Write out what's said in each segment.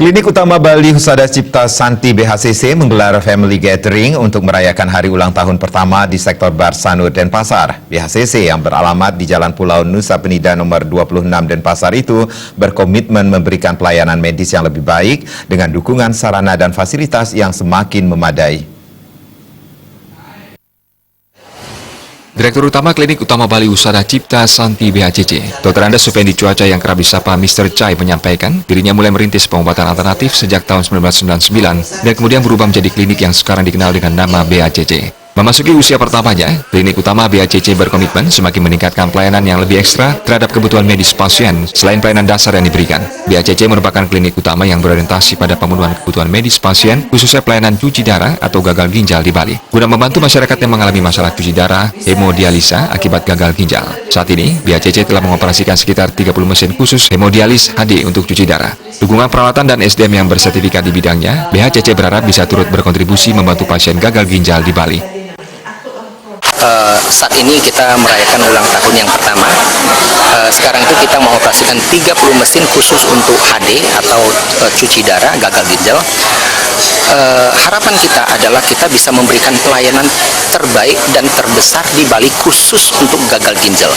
Klinik Utama Bali Husada Cipta Santi BHCC menggelar family gathering untuk merayakan hari ulang tahun pertama di sektor Barsanud Denpasar. BHCC yang beralamat di Jalan Pulau Nusa Penida nomor 26 Denpasar itu berkomitmen memberikan pelayanan medis yang lebih baik dengan dukungan sarana dan fasilitas yang semakin memadai. Direktur Utama Klinik Utama Bali Husada Cipta Santi BHCC, Dr. Andes Supendi Cuaca yang kerap disapa Mr. Chai menyampaikan dirinya mulai merintis pengobatan alternatif sejak tahun 1999 dan kemudian berubah menjadi klinik yang sekarang dikenal dengan nama BHCC. Memasuki usia pertamanya, Klinik Utama BHCC berkomitmen semakin meningkatkan pelayanan yang lebih ekstra terhadap kebutuhan medis pasien selain pelayanan dasar yang diberikan. BHCC merupakan klinik utama yang berorientasi pada pemenuhan kebutuhan medis pasien, khususnya pelayanan cuci darah atau gagal ginjal di Bali, guna membantu masyarakat yang mengalami masalah cuci darah, hemodialisa akibat gagal ginjal. Saat ini, BHCC telah mengoperasikan sekitar 30 mesin khusus hemodialis HD untuk cuci darah. Dukungan peralatan dan SDM yang bersertifikat di bidangnya, BHCC berharap bisa turut berkontribusi membantu pasien gagal ginjal di Bali. Saat ini kita merayakan ulang tahun yang pertama. Sekarang itu kita mengoperasikan 30 mesin khusus untuk HD atau cuci darah gagal ginjal. Harapan kita adalah kita bisa memberikan pelayanan terbaik dan terbesar di Bali khusus untuk gagal ginjal.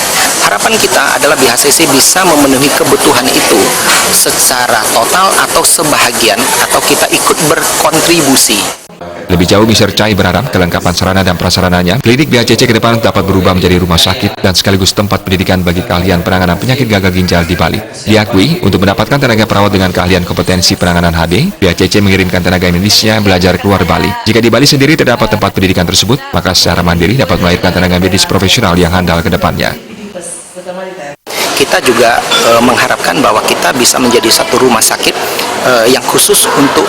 Harapan kita adalah BHCC bisa memenuhi kebutuhan itu secara total atau sebahagian, atau kita ikut berkontribusi. Lebih jauh, Mr. Chai berharap kelengkapan sarana dan prasarananya, klinik BHCC ke depan dapat berubah menjadi rumah sakit dan sekaligus tempat pendidikan bagi keahlian penanganan penyakit gagal ginjal di Bali. Diakui, untuk mendapatkan tenaga perawat dengan keahlian kompetensi penanganan HD, BHCC mengirimkan tenaga medisnya belajar keluar Bali. Jika di Bali sendiri terdapat tempat pendidikan tersebut, maka secara mandiri dapat melahirkan tenaga medis profesional yang handal ke depannya. Kita juga mengharapkan bahwa kita bisa menjadi satu rumah sakit yang khusus untuk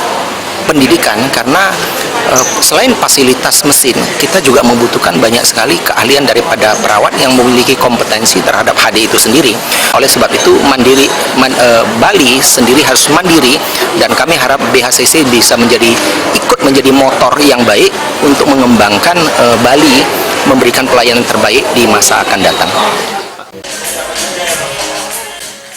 pendidikan, karena selain fasilitas mesin, kita juga membutuhkan banyak sekali keahlian daripada perawat yang memiliki kompetensi terhadap HD itu sendiri. Oleh sebab itu, Bali sendiri harus mandiri, dan kami harap BHCC bisa ikut menjadi motor yang baik untuk mengembangkan Bali memberikan pelayanan terbaik di masa akan datang.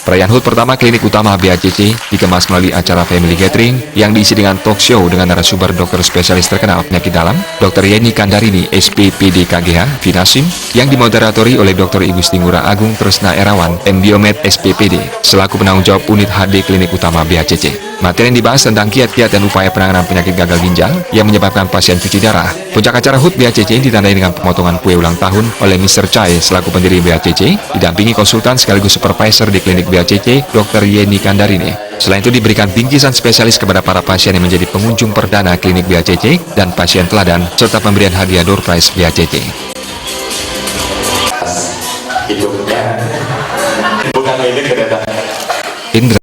Perayaan HUT pertama Klinik Utama BHCC dikemas melalui acara Family Gathering yang diisi dengan talk show dengan narasumber dokter spesialis terkenal penyakit dalam, Dr. Yeni Kandarini, SPPD KGH, Finasim, yang dimoderatori oleh Dr. Igusti Ngurah Agung Tresna Erawan, MBiomed SPPD, selaku penanggung jawab unit HD Klinik Utama BHCC. Materi yang dibahas tentang kiat-kiat dan upaya penanganan penyakit gagal ginjal yang menyebabkan pasien cuci darah. Puncak acara HUT BHCC ditandai dengan pemotongan kue ulang tahun oleh Mr. Chai selaku pendiri BHCC, didampingi konsultan sekaligus supervisor di klinik BHCC, Dr. Yeni Kandarini. Selain itu diberikan bingkisan spesialis kepada para pasien yang menjadi pengunjung perdana klinik BHCC dan pasien teladan, serta pemberian hadiah door prize BHCC. Hidupnya bukan milik kedatangan. Indra